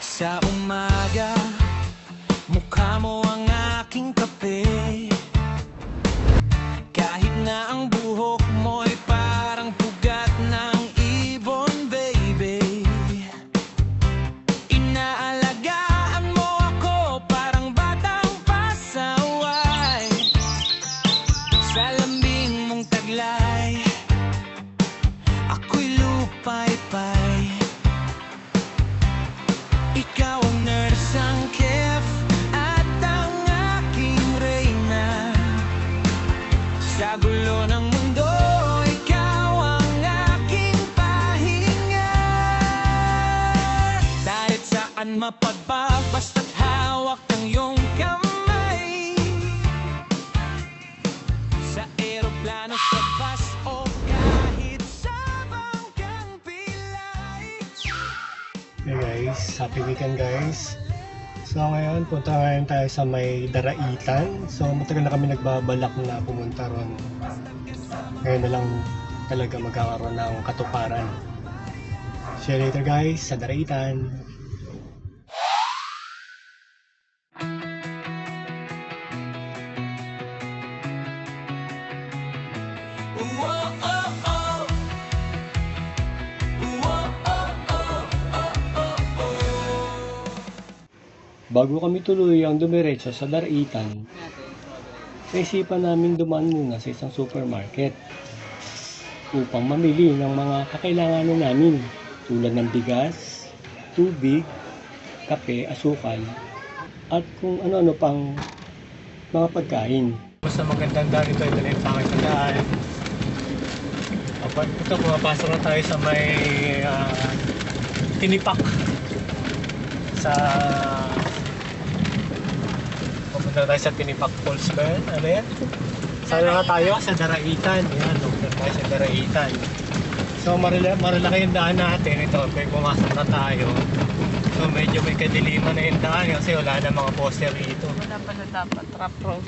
Sa umaga, mukha mo ang aking kape. Kahit na ang buhok mo'y parang pugat ng ibon, baby. Inaalagaan mo ako parang batang pasaway. Sa lambing mong taglay, ako'y lupay-pay. Ikaw ang nurse, ang chef, at ang aking reyna. Sa gulo ng mundo, ikaw ang aking pahinga. Kahit saan mapadpag, basta't hawak ng iyong kamay. Sa eroplano, sa bus, o kahit sa bangkang pilay. Hey guys, happy weekend guys. So ngayon, punta ngayon tayo sa may Daraitan. So matagal na kami nagbabalak na pumunta ron. Ngayon na lang talaga magkakaroon ng katuparan. See you later guys, sa Daraitan. Bago kami tuluyang dumiretso sa Daraitan, naisipan namin dumaan muna sa isang supermarket upang mamili ng mga kakailanganin namin tulad ng bigas, tubig, kape, asukal, at kung ano-ano pang mga pagkain. Basta magandang daan ito, ito sa akin sa daan. Ito, pumapasok na tayo sa may tinipak sa pupunta tayo sa Tinipak Falls ba yan? Ano yan? Saan na tayo? Sa Daraitan. Yan, pupunta tayo sa Daraitan. So marilaki yung daan natin. Ito, may pumasok na tayo. So medyo may kadiliman na yung daan kasi wala na mga poster dito. Wala pala dapat rough road.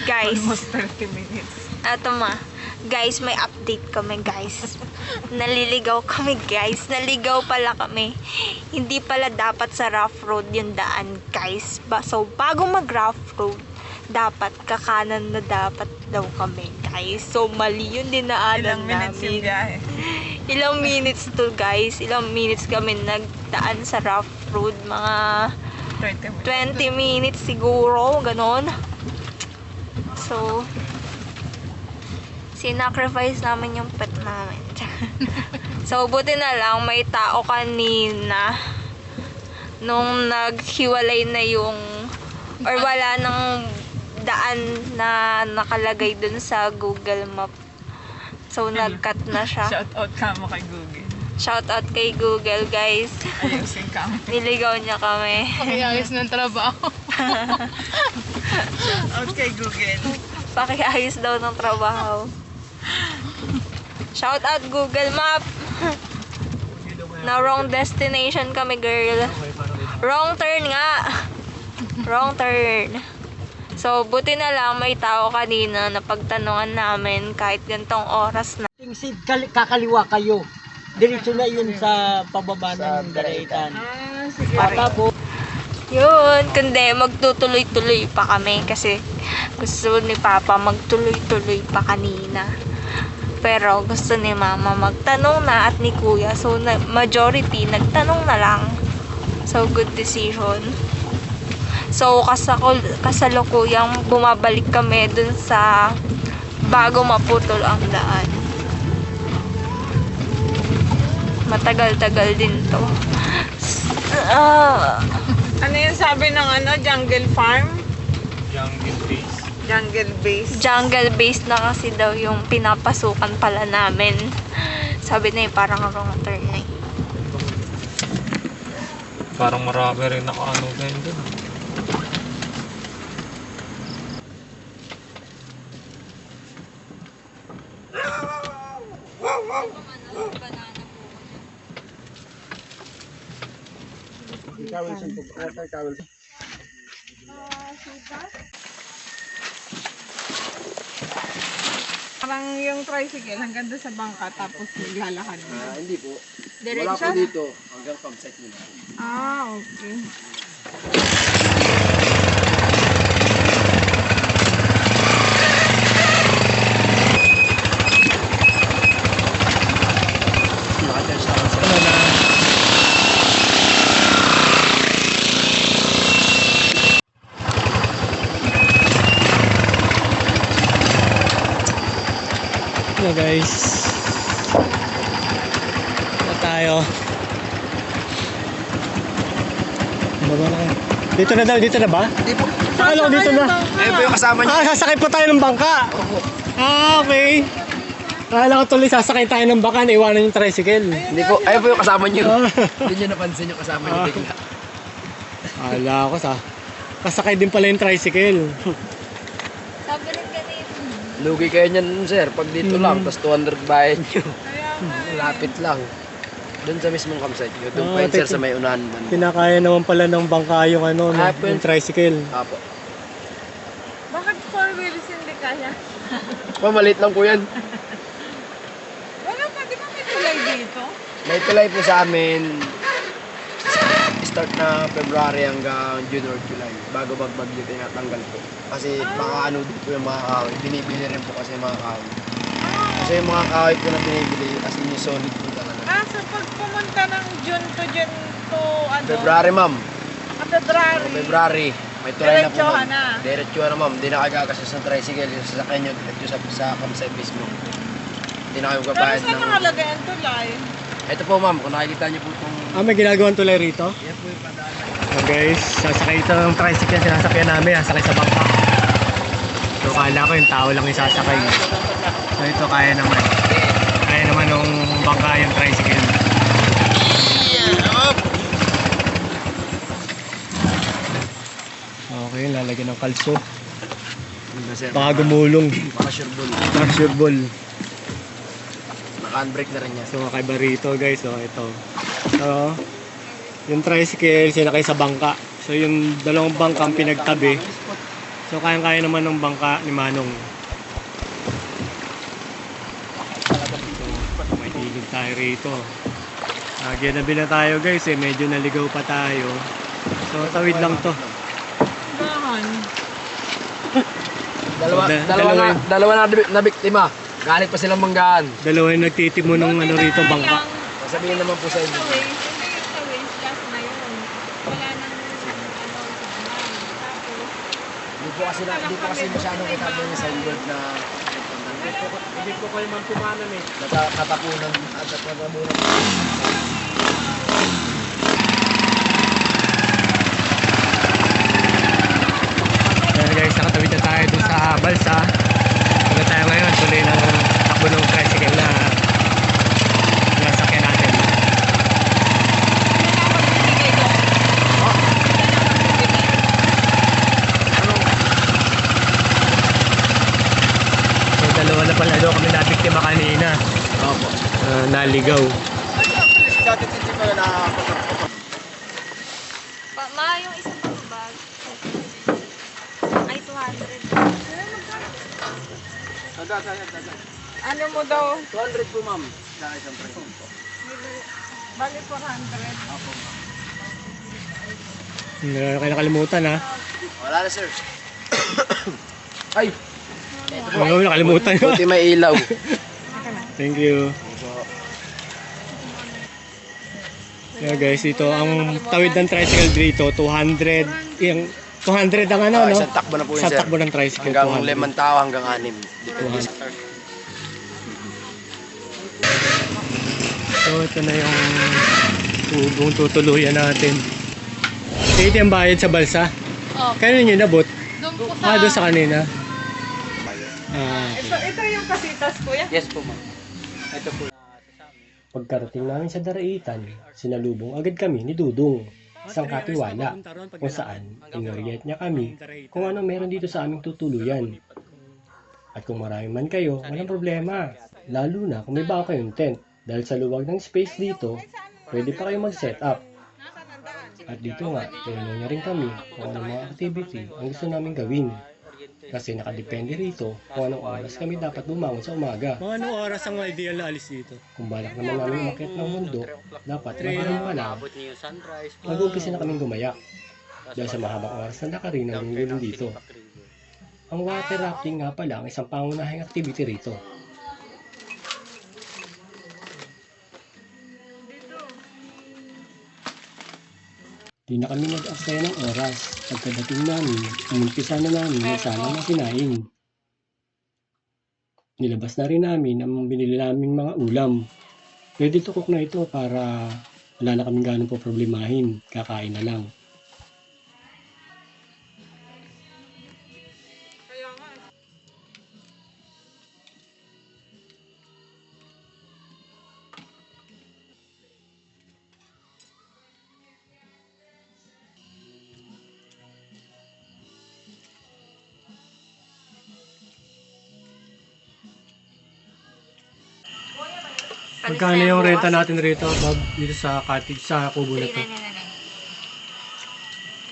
Guys, Almost 30 minutes. eto ma. Guys, may update kami guys. Naliligaw kami guys. Naligaw pala kami. Hindi pala dapat sa rough road yung daan guys. So, bago mag rough road, dapat kakanan na dapat daw kami guys. So, mali yung dinaanan Ilang minutes yung namin. biyahe? Ilang minutes to guys. Ilang minutes kami nagdaan sa rough road. Mga 20 minutes. 20 minutes siguro. Ganon. So, sinacrifice namin yung pet namin. So, buti na lang may tao kanina nung naghiwalay na yung or wala nang daan na nakalagay dun sa Google Map. So, nag-cut na siya. Shout out ka mo kay Google. Shout out kay Google, guys. Ayusin ka mo. Niligaw niya kami. Pakiayos ng trabaho. Shout out kay Google. Pakiayos daw ng trabaho. Shout out Google Map. Na wrong destination kami, girl. Wrong turn nga. Wrong turn. So, buti na lang may tao kanina na pagtanungan namin kahit gantong oras na. Kakaliwa kayo. Diretso na yun sa pababa ng Daraitan. Sige. Tapos Yun, kundi magtutuloy-tuloy pa kami kasi gusto ni Papa magtuloy-tuloy pa kanina. Pero gusto ni Mama magtanong na at ni Kuya. So, majority nagtanong na lang. So, good decision. So, kasalukuyang bumabalik kami dun sa bago maputol ang daan. Matagal-tagal din to. Ano yung sabi ng Jungle Farm? Jungle Base. Jungle Base. Jungle based na kasi daw yung pinapasukan pala namin. Sabi na yung parang wrong turn na Parang marami rin nakaano din dun. Parang yung tricycle hanggang doon sa bangka tapos maglalakad mo. Hindi po. Wala Diretso? po dito hanggang campsite nila. Ah, okay. Naka-charge na sir. Hello guys. Na tayo. Baba na kayo. Dito na daw, dito na ba? Hindi po. Akala ko dito na. Ayun po yung kasama niyo. Ah, sasakay po tayo ng bangka. Okay. Akala ko tuloy sasakay tayo ng bangka, naiwanan yung tricycle. Hindi po. Ayun po yung kasama niyo. Ah. Hindi niyo napansin yung kasama niyo bigla. Akala ko kasakay din pala yung tricycle. Sabi rin ganito. Lugi kayo niyan sir. Pag dito lang, tapos 200 bayad niyo. Kaya nga. Lapit lang. Doon sa mismong campsite niyo. Doon Ah, pa yun sir teka. sa may unahan man. Kinakaya naman pala ng bangka yung ano, no, Ah, yung tricycle. Apo. Bakit 4 wheels hindi kaya? Maliit lang po yan. Wala pa, di ba may tulay dito? May tulay po sa amin. Start na February hanggang June or July. Bago magbagyo tinatanggal po. Kasi baka ano din po yung mga kahoy. Binibili rin po kasi yung mga kahoy. Kasi yung mga kahoy po na binibili, as in yung solid po talaga. Ah, so pag pumunta ng June to ano? February ma'am. February. February. May tulay na po Diretsuhan ma'am. na. Diretsuhan na ma'am. Hindi na kayo gagastos ng tricycle. Yung sasakyan nyo diretso sa campsite mismo. Hindi na kayo Pero magbabayad saan ng... nakalagay ang tulay? Ito po ma'am, kung nakikita nyo po itong... Ah, may ginagawang tulay rito. Yan po yung padaanan. So guys, sasakay ito ng tricycle, sinasakyan namin, sasakay sa bangka. So kala ko yung tao lang yung sasakay. So ito kaya naman. Kaya naman nung bangka yung tricycle. Okay, lalagyan ng kalso. Ano sir? Baka gumulong. Baka sure ball. Pressure ball. Naka-handbrake na rin yan. So kakaiba rito guys, so ito. So, yung tricycle sinakay sa bangka. So yung dalawang bangka ang pinagtabi. So kayang-kaya naman ng bangka ni Manong. So, may hilig tayo rito. Ginabi na tayo guys eh, medyo naligaw pa tayo. So tawid lang to. Bahan. Dalawa na biktima. Galit pa silang manggaan. Dalawa yung nagtitimo ng ano rito bangka. Sabihin naman po sa inyo. Sa waste, hindi sa waste gas na yun. Wala nang signal. Tapos, Hindi po kasi masyadong kitado yung signboard na Hindi po kayo man pumanan eh. katapunan at natabunan. Ayan guys, nakatawid na tayo dun sa balsa. Ano tayo ngayon, tuloy ng takbo ng tricycle na nasakyan natin. So dalawa na pala daw kami nabiktima kanina. Opo. Naligaw. Ma, yung isang bag. Ay, 200. ano mo daw? 200 po ma'am. Sa isang preso. Bali 400. Hindi na kayo nakalimutan ha. Wala na sir. Ay! Ano, nakalimutan ko. Buti may ilaw. Thank you. Yeah guys, ito ang tawid ng tricycle dito, 200. Yung 200 ang ano, no? Isang takbo na po yun Sa sir. takbo ng tricycle, Hanggang 200. 5 tao hanggang 6. Depende sa So ito na yung tubong tutuluyan natin. Ito yung bayad sa balsa. Oh. Kailan nyo nabot? Doon po sa... Doon sa kanina. Ito yung kasitas, kuya. Yes po ma'am. Ito po. Pagkarating namin sa Daraitan, sinalubong agad kami ni Dudong, isang katiwala, kung saan inoriat niya kami kung ano meron dito sa aming tutuluyan. At kung marami man kayo, walang problema, lalo na kung may bago kayong tent, dahil sa luwag ng space dito, pwede pa kayo mag-set up. At dito nga, tinanong niya rin kami kung anong mga activity ang gusto namin gawin. Kasi nakadepende rito kung anong oras kami dapat bumangon sa umaga. Mga anong oras ang ideal na alis dito? Kung balak naman namin umakyat ng mundo, dapat maraming pa lang. Mag-umpisa na kaming gumayak. Dahil sa mahabang oras na nakarin ang linggunin dito. Ang water rafting nga pala ang isang pangunahing activity rito. Di na kami nag-aksaya ng oras. Pagkadating namin, umumpisa na namin magsama ng sinaing. Nilabas na rin namin ang binili naming mga ulam. Ready to cook na ito para wala na kaming ganun po problemahin. Kakain na lang. Magkano yung renta natin rito, Bob, dito sa cottage, sa kubo na to?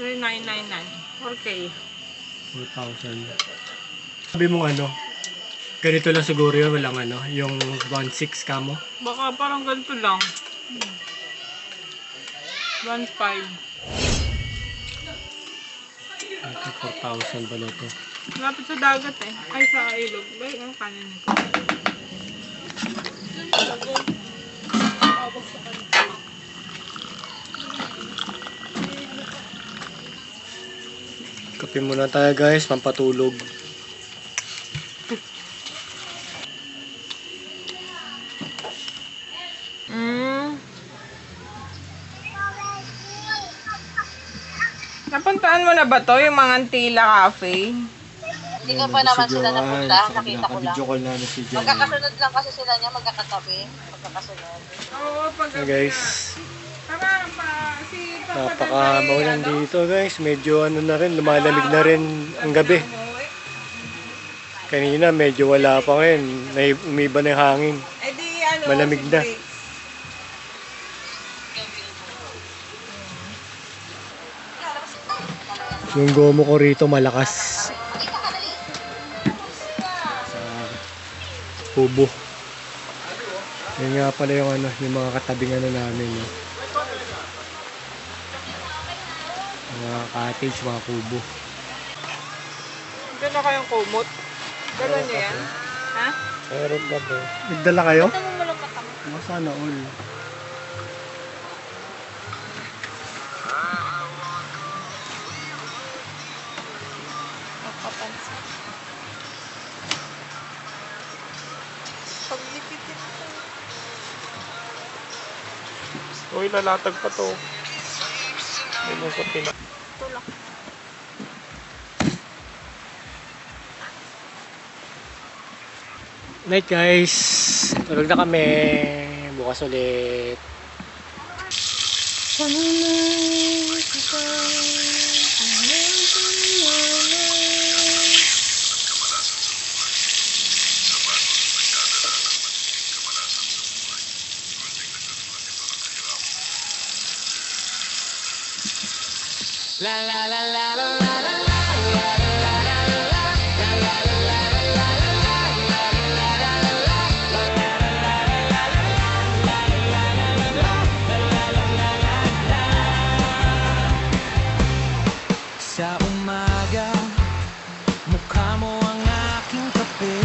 3999. Okay. 4,000. Sabi mong ano, ganito lang siguro yun, walang ano, yung 1,600 kamo? Baka parang ganito lang. 1.5. Ito, 4,000 pala to. Lapit sa dagat eh. Ay, sa ilog. Bay, ang kanin nito. Kape muna tayo guys, pampatulog. Napuntaan mo na ba to, yung mga Antila Cafe? Hindi ko pa naman sila napunta, nakita ko lang. Video call namin si Joanne. Magkakasunod lang kasi sila niya, magkakatabi. Magkakasunod. Oo, pag Guys, Tara, si Papa napaka-maulan dito guys. Medyo ano na rin, lumalamig na rin ang gabi. Kanina medyo wala pa ngayon. Umiba na yung hangin. Eh di ano, Malamig na. Yung gomo ko rito malakas. Sa kubo. Yan nga pala yung ano, yung mga katabing ano namin. No? Mga cottage, mga kubo. Dala kayong kumot. Dala niyo yan? Ha? Meron ba ba? Nagdala kayo? Tanong mo lang matama. Sana all. Nakapansin. Paglipitin ko. Uy, lalatag pa to. Ayun sa pina. Tulak. Night guys. Tulog na kami. Bukas ulit. Sa umaga, mukha mo ang aking kape.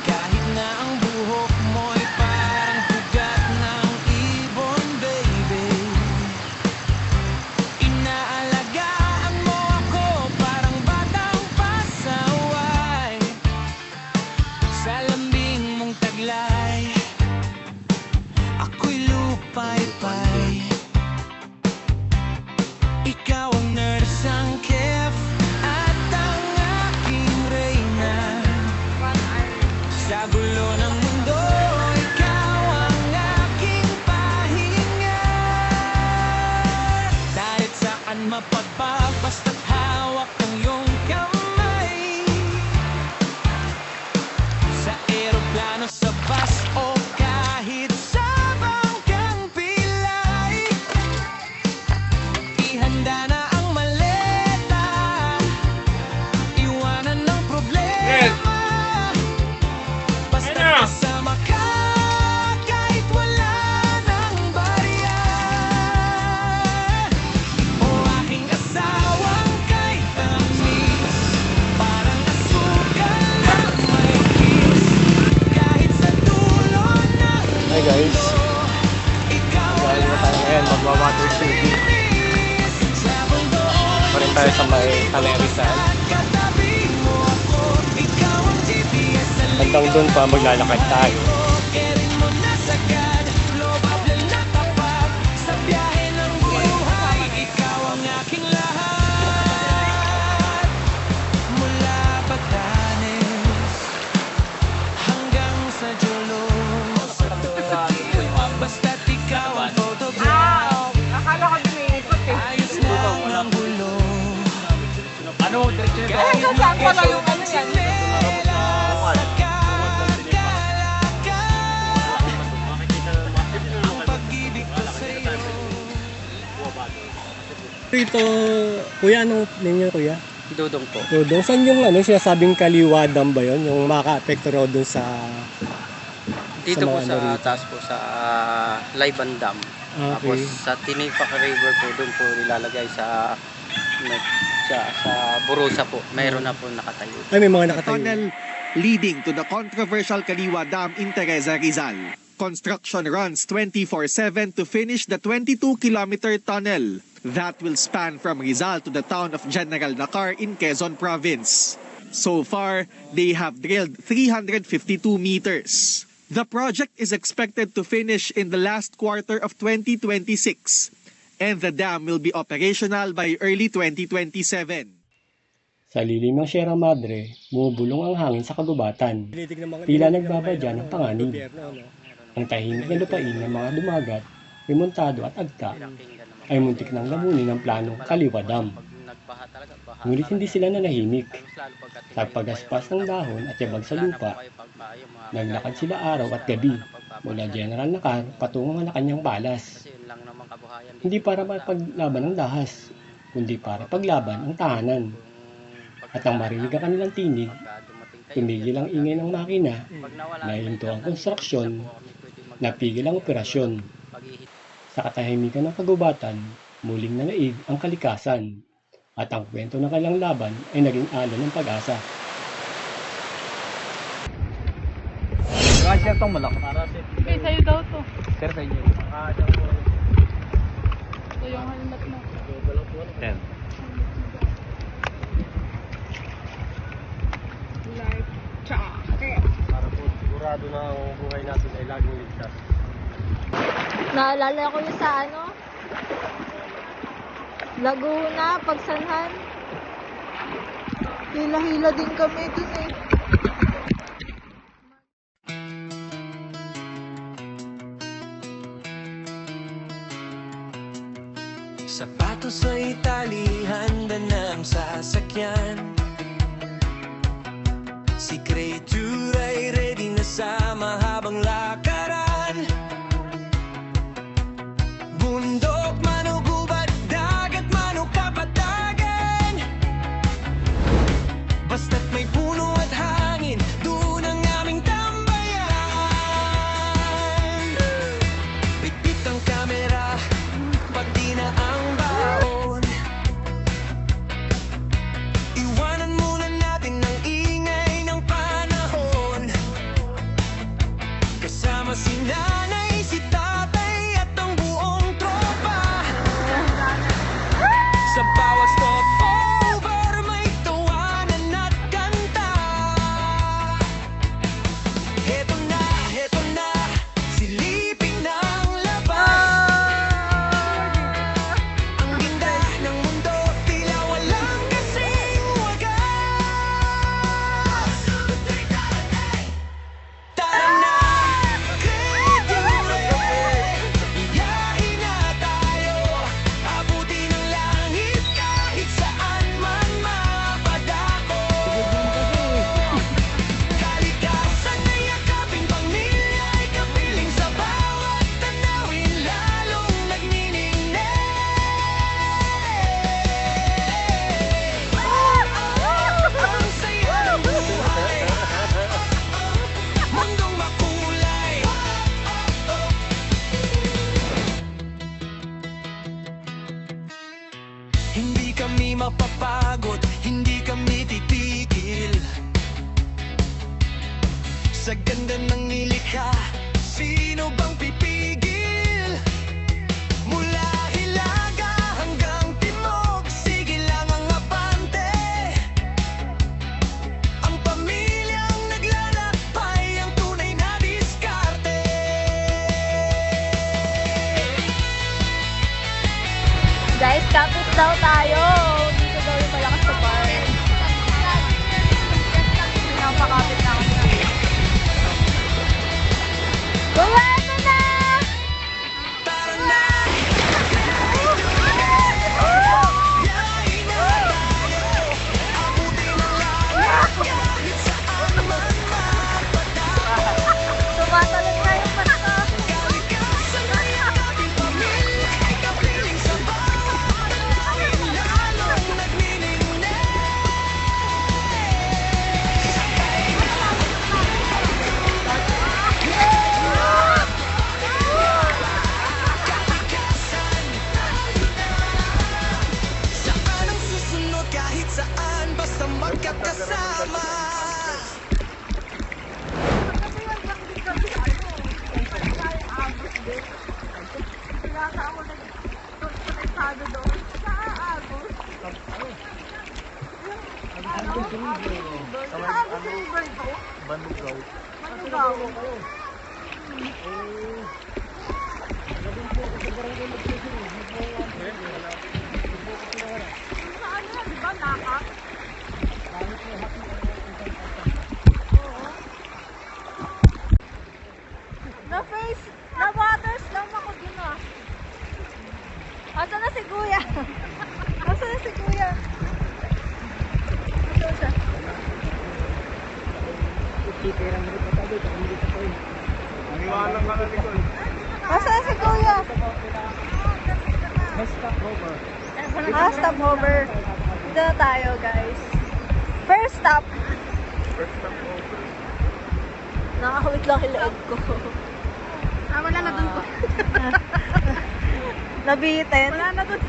Kahit na ang buhok mo'y parang pugat ng ibon, baby. Inaalala Magwa-water shaving. Pa rin tayo sa may Rizal. Hanggang doon pa maglalakad tayo. Saan pala yung ano yan? Ito, kuya, anong name niyo, kuya? Dudong po. Dodong, saan yung sinasabing Kaliwa Dam ba yun? Yung makaka-apekto raw dun sa... Dito po mga sa ano rito? taas po sa Laiban Dam. Tapos Okay. sa Tinipak River po, doon po nilalagay sa Burusa po. Mayroon na po nakatayo. Ay, may mga nakatayo. Tunnel leading to the controversial Kaliwa Dam in Teresa, Rizal. Construction runs 24/7 to finish the 22-kilometer tunnel that will span from Rizal to the town of General Nakar in Quezon Province. So far, they have drilled 352 meters. The project is expected to finish in the last quarter of 2026, and the dam will be operational by early 2027. Sa lilim ng Sierra Madre, bumubulong ang hangin sa kagubatan. Tila nagbabadya ng panganib. Ang tahimik na lupain ng mga dumagat, remontado at agta ay muntik nang lamunin ng planong Kaliwa Dam. Ngunit hindi sila nanahimik. Sa paggaspas ng dahon at yabag sa lupa, naglakad sila araw at gabi mula General Nakar patungo na kanyang balas. Hindi para mapaglaban ng dahas, kundi para paglaban ang tahanan. At nang marinig ang kanilang tinig, tumigil ang ingay ng makina, nahinto ang konstruksyon, napigil ang operasyon. Sa katahimikan ng kagubatan, muling nanaig ang kalikasan, at ang kwento ng kanilang laban ay naging alon ng pag-asa. Okay, sa'yo daw to. Sir, sa inyo. Ito yung helmet mo. Life jacket. Para po sigurado na ang buhay natin ay laging ligtas. Naalala ko yung sa Laguna, Pagsanhan. Hila-hila din kami dun eh. Sapatos ay tali, handa na ang sasakyan. Si Creature ay ready na sa mahabang lakaran. Bundok man o gubat, dagat man o kapatagan, basta't may puno at hangin, doon ang aming tambayan. Bitbit ang kamera, pati na ang baon. Iwanan muna natin ang ingay ng panahon. Kasama si nanay, si tatay at ang buong tropa. Sa bawat stopover may tawanan at kanta. Heto na, silipin ng laban. Ang ganda ng mundo, tila walang kasing wagas. Tara na, Creature, iyahin na tayo. Abutin ang langit kahit saan man mapadako. Kalikasan na yakapin, pamilya ay kapiling sa bawat tanawin, lalong nagniningning. Ang saya ng buhay, mundong makulay. Hindi kami mapapagod, hindi kami titigil. Sa ganda ng nilikha, sino bang pipigil? Mula Guys, kapit daw tayo. Dito daw yung malakas sa bar. Napakapit na ako. Kuya, ito na! Tumatalon na yung mata. Na-waters lang ako dun ah. Asa na si Kuya? Asa na si Kuya? Asa siya? Asa na si Kuya? Stopover. Dito na tayo guys. First stop. Nakakawit lang yung leeg ko. Wala na dun po. Nabitin. Wala na dun.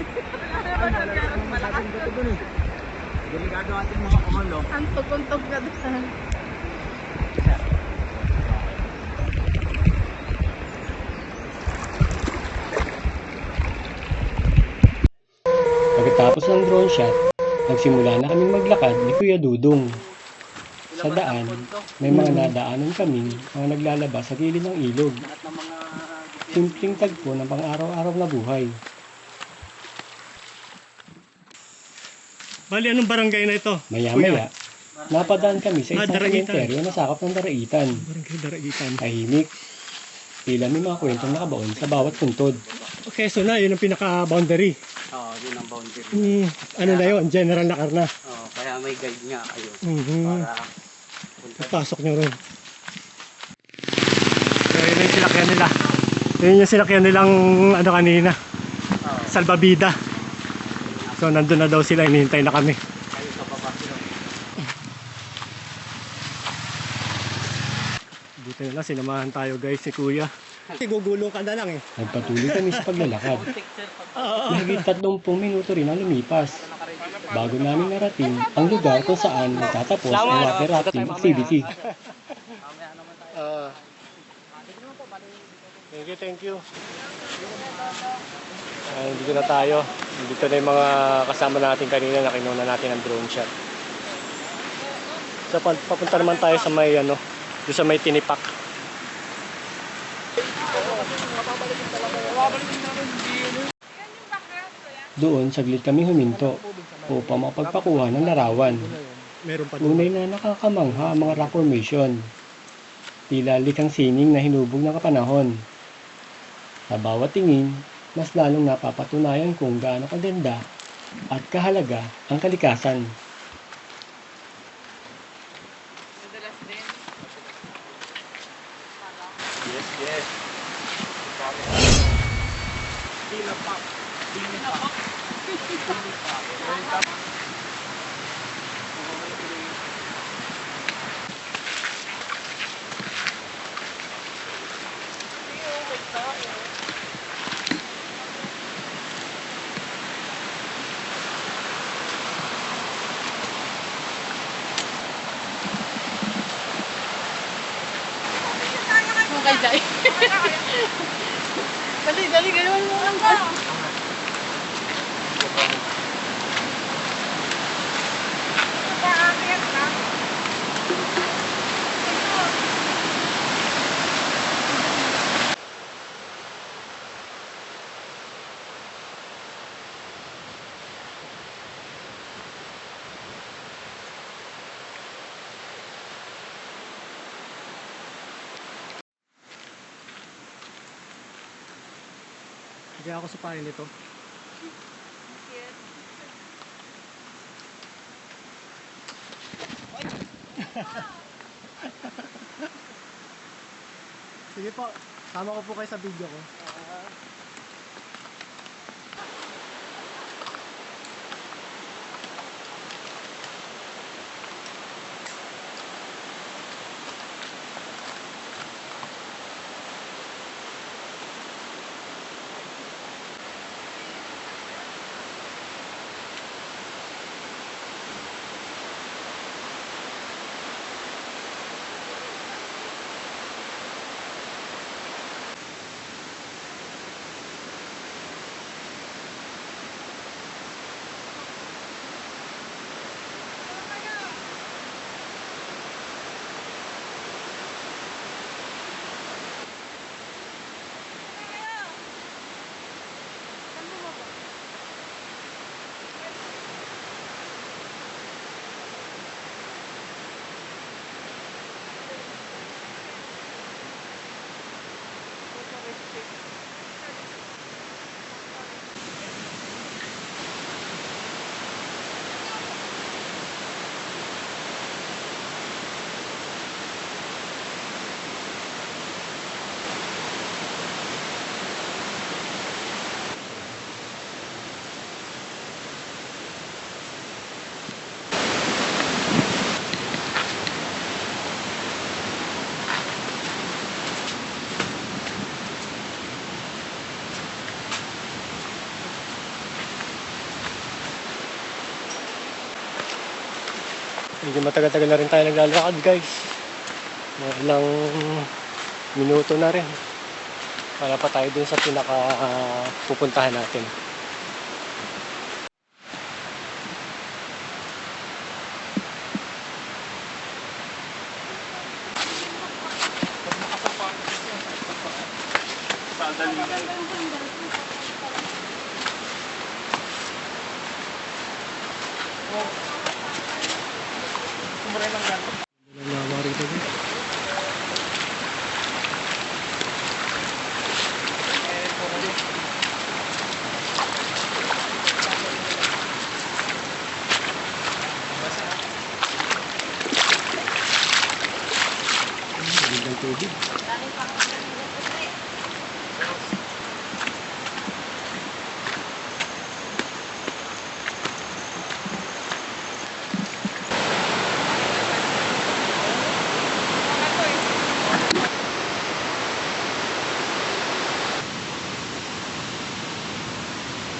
Malakas ka dun eh. Delikado ating mga kumalo. Ang tugtog ka dun. Pagkatapos ng drone shot, nagsimula na kaming maglakad ni Kuya Dudong. Sa daan, may mga nadaanan kaming mga naglalaba sa gilid ng ilog. Simpleng tagpo ng pang-araw-araw na buhay. Bali, anong barangay na ito? Maya-maya, napadaan kami sa isang Daraitan. sementeryo na sakop ng Daraitan. Barangay Daraitan. Tahimik. Tila may mga kwentong nakabaon sa bawat puntod. Okay, so na, yun ang pinaka-boundary. Oo, yun ang boundary. Ano na yun? General na karna. Oo, kaya may guide nga kayo. Para pasok nyo rin. So, yun yung sinakyan nila. Yun yung sinakyan nilang ano kanina. Salbabida. So, nandun na daw sila. Hinihintay na kami. Kayo sa baba sila. Dito na lang, sinamahan tayo guys si Kuya. Gugulong ka na lang eh. Nagpatuloy kami sa paglalakad. Mahigit 30 minuto rin ang lumipas bago namin narating ang lugar kung saan natatapos ang water rafting activity. Thank you. Dito na tayo. Dito na yung mga kasama natin kanina na kinuna natin ang drone shot. So papunta naman tayo sa may ano, doon sa may tinipak. Doon saglit kami huminto upang mapagpakuha ng larawan. Meron pa Tunay na nakakamangha ang mga rock formation. Tila likang sining na hinubog ng kapanahon. Sa bawat tingin, mas lalong napapatunayan kung gaano kaganda at kahalaga ang kalikasan. Madalas din. Yes. Okay, Jai. Dali, gano'n mo lang ba? Lagyan ako sa pain nito. Sige po, sama ko po kayo sa video ko. Medyo matagal-tagal na rin tayo naglalakad guys. Mga ilang minuto na rin. Para pa tayo dun sa pinaka pupuntahan natin.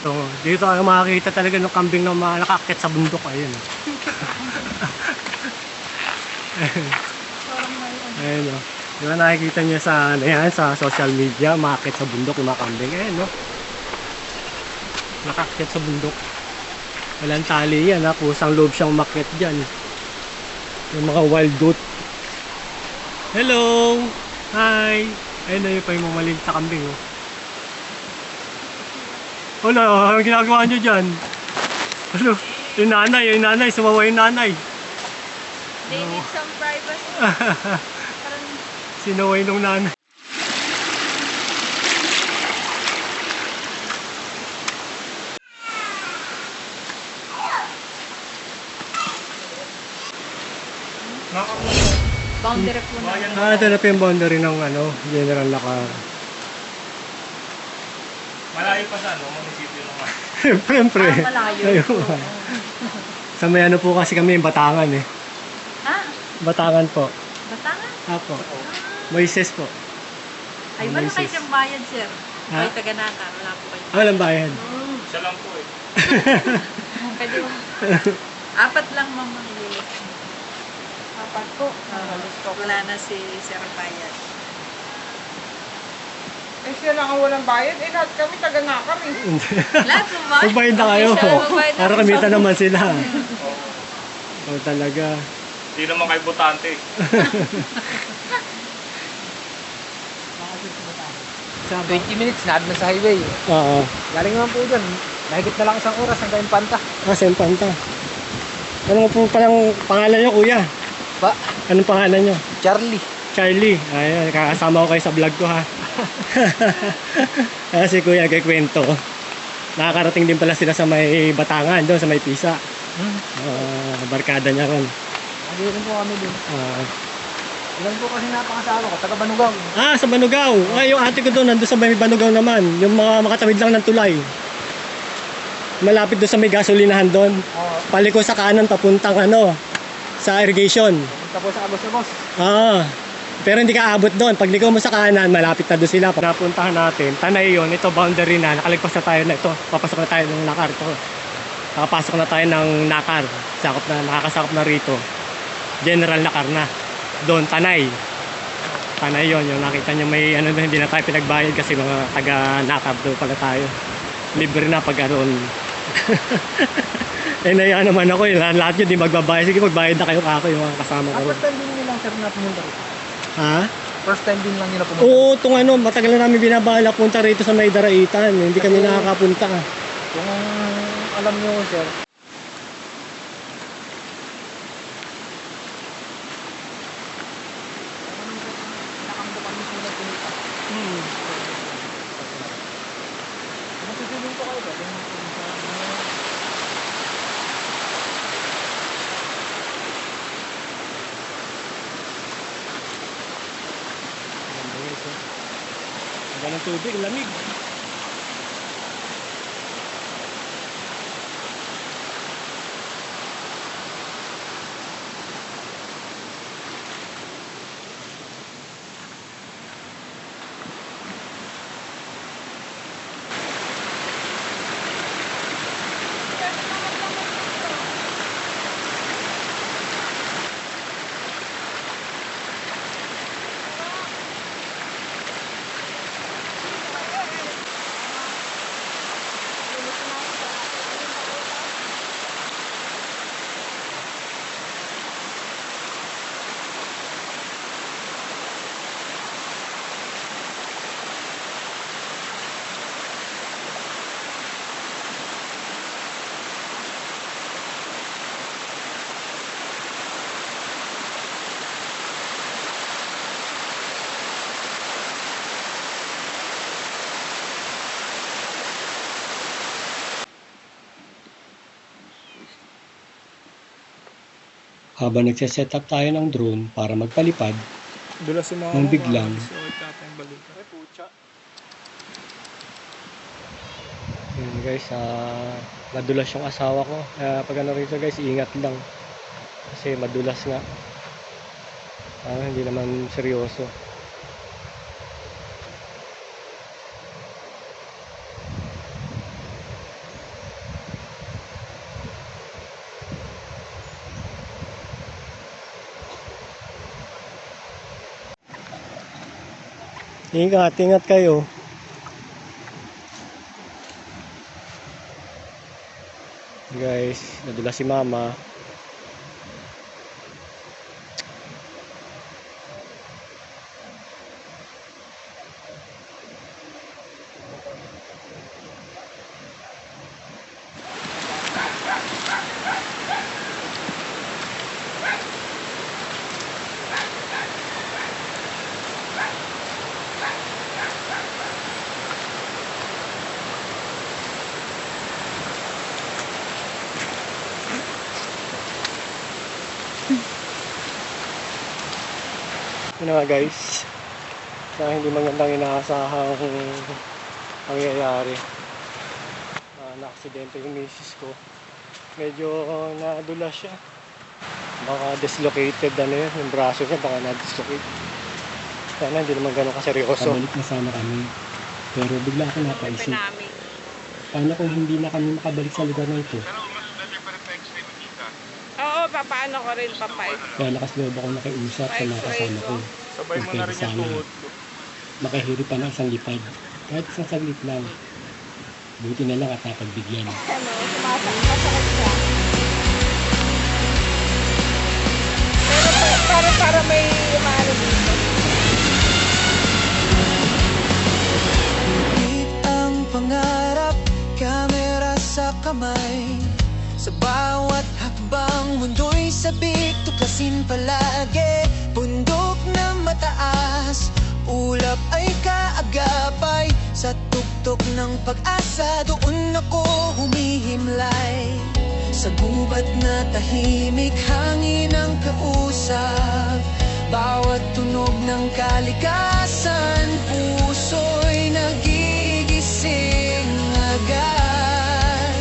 So, dito tayo makakita talaga ng kambing na nakakit sa bundok. Ayun. Ayun o. Di ba nakikita niya sa, yan, sa social media, makakit sa bundok yung mga kambing. Ayun o. Nakakit sa bundok. Walang tali yan ha. Kusang loob siyang makit dyan. Yung mga wild goat. Hello! Hi! Ayun na yun pa yung mga maliit na kambing o. Wala, anong ginagawa nyo dyan? Ano? Yung nanay, sumawa yung nanay. They need some privacy. Sinaway nung nanay. Boundary po na. Ito na po yung boundary ng General Lacar. Malayo pa sa munisipyo naman. Siyempre. Malayo. Ayun. Sa may po kasi kami yung Batangan eh. Ha? Batangan po. Batangan? Apo. Moises po. Ay, wala kayo siyang bayad, sir. Ha? Kayo taga-Naka, wala po kayo. Walang bayan. Siya lang po eh. Pwede mo. 4 lang mamamili. 4 po. Wala na si Sir Bayad. Eh siya lang ang walang bayad. Eh lahat kami taga-Naka kami. Lahat mo ba? Magbayad na kayo. Magbayad na Para kayo. kamita naman sila. O talaga. Hindi naman kayo butante. Sabi. 20 minutes na na sa highway. Oo. Galing naman po dyan. Mahigit na lang isang oras hanggang Panta. Sa Impanta. Ano po palang pangalan nyo, kuya? Pa? Anong pangalan nyo? Charlie. Charlie. Ayan, kakasama ko kayo sa vlog ko ha. Kasi kuya, kwento. Nakakarating din pala sila sa may Batangan, doon sa may Pisa. Barkada niya ron. Hindi rin po kami din. Ilan po kasi napakasawa ko, taga Banugaw. Sa Banugaw. Yung ate ko doon, nandun sa may Banugaw naman. Yung mga makatawid lang ng tulay. Malapit doon sa may gasolinahan doon. Paliko sa kanan, papuntang sa irrigation. Tapos sa Agos-Agos. Pero hindi ka abot doon. Pag liko mo sa kanan, malapit na doon sila. Napuntahan natin, Tanay yun. Ito, boundary na. Nakalagpas na tayo na ito. Papasok na tayo ng Nakar to. Nakapasok na tayo ng Nakar. Nakakasakop na rito. General Nakar na. Doon, Tanay. Tanay yun. Yung nakita nyo may hindi na tayo pinagbayad kasi mga taga Nakar doon pala tayo. Libre na pag naiya naman ako. Lahat yun di magbabayad. Sige, magbayad na kayo kako yung mga kasama ko. First time din nilang sir na pumunta rito? First time din lang nila pumunta? Oo, itong matagal na namin binabalak punta rito sa may Daraitan. Hindi kami nakakapunta. Kung alam nyo sir, ng tubig, lamig. Habang nagsiset up tayo ng drone para magpalipad, nang biglang guys, madulas yung asawa ko. Pag rito guys, ingat lang kasi madulas nga. Hindi naman seryoso. Ingat kayo. Guys, nadulas si mama. Yun nga guys, na hindi magandang inaasahang pangyayari. Na-aksidente yung misis ko. Medyo nadulas siya. Baka dislocated yung braso niya, baka na-dislocate. Sana hindi naman ganun kaseryoso. Pabalik na sana kami. Pero bigla ako napaisip. Paano kung hindi na kami makabalik sa lugar na ito? Oo, papaano ko rin, papay. Kaya lakas loob ako nakiusap sa mga kasama ko. Sabay mo na rin yung tuhod ko. Makahirip pa ng isang lipad. Kahit isang saglit lang. Buti na lang at napagbigyan. Masakit siya. Pero para may maano dito. Ang pangarap, kamera sa kamay. Sa bawat hakbang, mundo'y sabik, tuklasin palagi. Bundok na mataas, ulap ay kaagapay. Sa tuktok ng pag-asa, doon ako humihimlay. Sa gubat na tahimik, hangin ang kausap. Bawat tunog ng kalikasan, puso'y nagigising agad.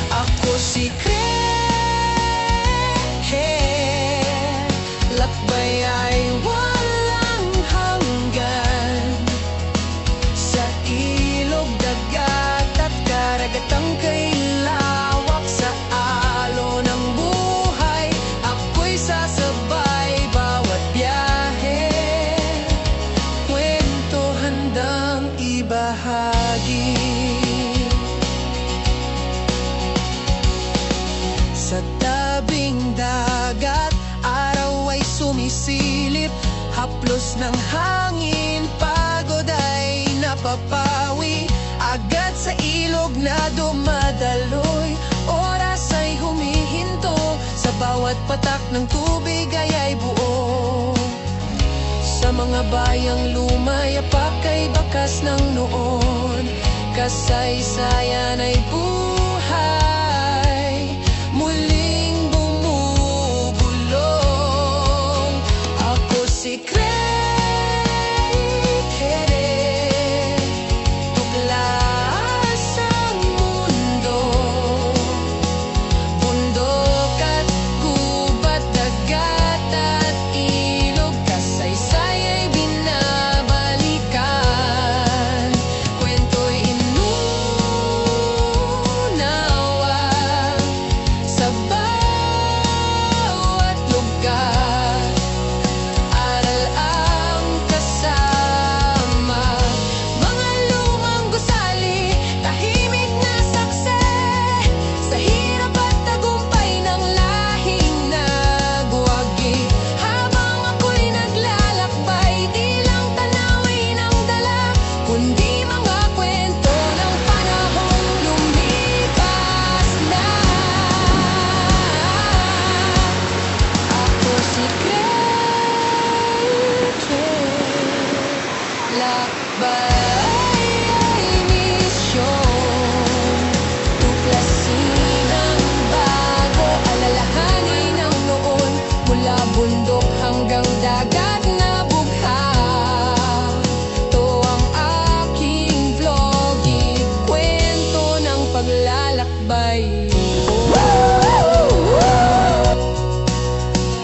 Ako si Kret, lakbay ay walang hanggan. Sa ilog, dagat at karagatang kay lawak. Sa alo ng buhay, ako'y sasabay. Bawat biyahe, kwento handang ibahagi. Sa tabing dagat, araw ay sumisilip. Haplos ng hangin, pagod ay napapawi. Agad sa ilog na dumadaloy, oras ay humihinto. Sa bawat patak ng tubig ay buo. Sa mga bayang lumayapak ay bakas ng noon. Kasaysayan ay buhay, muling bumubulong. Ako si Kret, tuklas ang mundo. Bundok at gubat, dagat at ilog. Kasaysay ay binabalikan. Kwento'y inunawa sa bawat lugar. Aral ang kasama, mga lumang gusali, tahimik na saksi. Sa hirap at tagumpay ng lahing nagwagi. Habang ako'y naglalakbay, di lang tanawin ang dala, kundi mga kwento ng panahong lumipas na. Ako si Kret, lakbay ay misyon. Tuklasin ang bago, alalahanin ang noon. Mula bundok hanggang dagat na bughang. To ang aking vlog, kwento ng paglalakbay.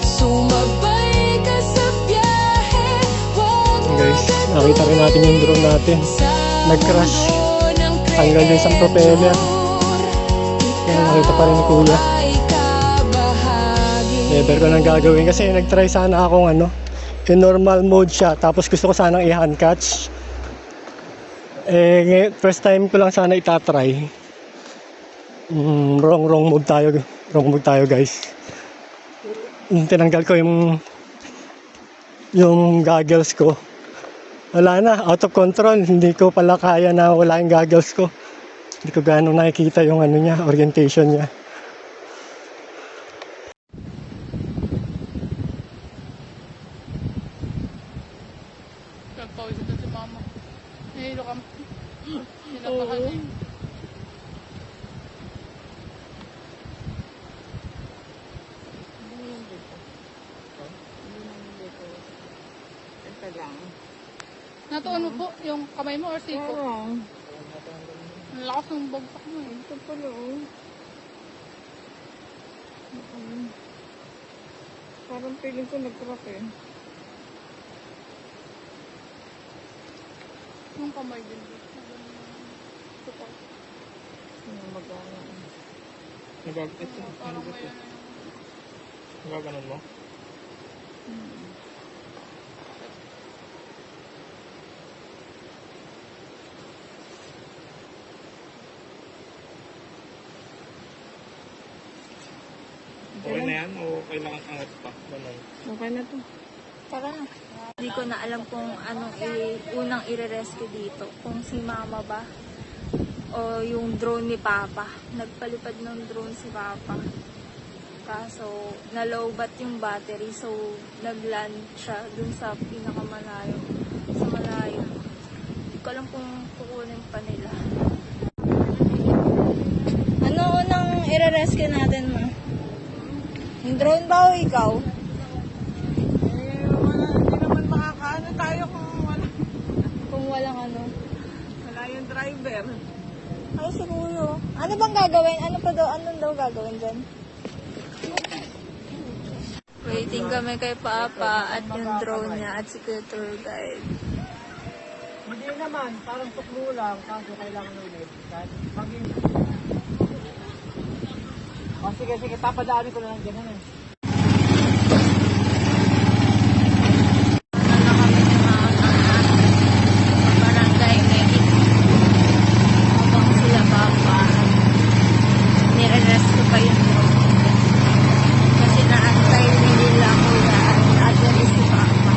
Sumabay ka sa biyahe, huwag mo Guys, nakita rin natin yung drone natin. Nag-crash. Tanggal yung isang propeller. Kaya nakita pa rin ni Kuya. Never ko lang gagawin kasi nag-try sana akong in normal mode siya. Tapos gusto ko sanang i-hand catch. First time ko lang sana itatry. Wrong mode tayo. Wrong mode tayo, guys. Tinanggal ko yung goggles ko. Wala na, out of control. Hindi ko pala kaya na wala yung goggles ko. Hindi ko gaano nakikita yung niya, orientation niya. Nagpawis ito si mama. Nahilo ka. Sinabahan eh. Ito lang. Natuon mo po yung kamay mo or siko? Oo. Ang lakas ng bagpak mo eh. Ito pala oh. Parang feeling ko nag-crack eh. Yung kamay din. Yung magana. Parang may Nagaganon mo? Okay na yan o kailangan angat pa? Ganun. Okay na to. Tara na. Hindi ko na alam kung anong unang i-rescue dito. Kung si mama ba o yung drone ni papa. Nagpalipad ng drone si papa. Kaso nalobat yung battery, so nagland siya dun sa pinakamalayo. Sa malayo ko alam kung kukunin pa nila. Ano unang i-rescue natin, ma? Yung drone ba o ikaw? Hindi naman makakaano tayo Kung walang ano. wala yung driver. Ay, siguro. Ano bang gagawin? Anong daw gagawin dyan? Waiting kami kay Papa at yung drone niya at si Kuya Tour Guide. Hindi naman, parang tuklo lang, kaso kailangan ulit. O sige, papadaanin ko na lang dyan. Barangay Medic. Habang sila Papa nire-rescue pa yung drone. Kasi naantay nila Kuya at na-address si Papa.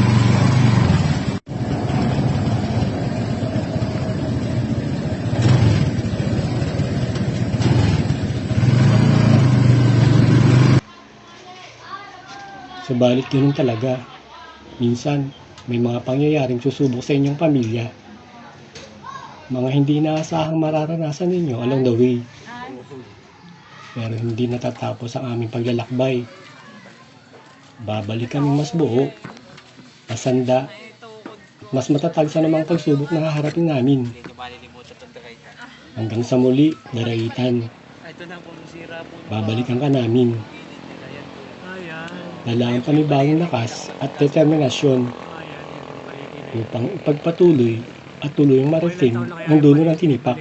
Subalit ganun talaga. Minsan, may mga pangyayaring susubok sa inyong pamilya. Mga hindi inaasahang mararanasan ninyo along the way. Pero hindi natatapos ang aming paglalakbay. Babalik kami mas buo, masanda, mas matatag sa namang pagsubok na haharapin namin. Hanggang sa muli, daraitan. Babalikan ka namin. Dala ang panibagong lakas at determinasyon upang ipagpatuloy at tuluyang marating ang dulo ng tinipak.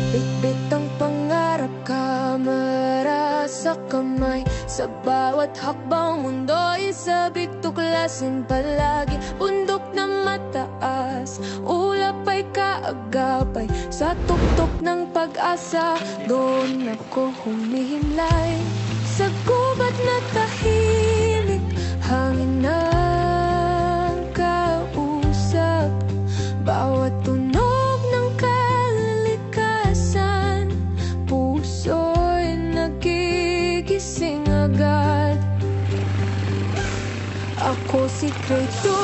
Bitbit ang pangarap, kamera sa kamay. Sa bawat hakbang mundo'y sabik tuklasin palagi. Bundok na mataas, ulap ay kaagapay. Sa tuktok ng pag-asa, doon ako humihimlay. Sa gubat na tahimik, hangin ang kausap. Bawat tunog ng kalikasan, puso'y nagigising agad. Ako si Creator.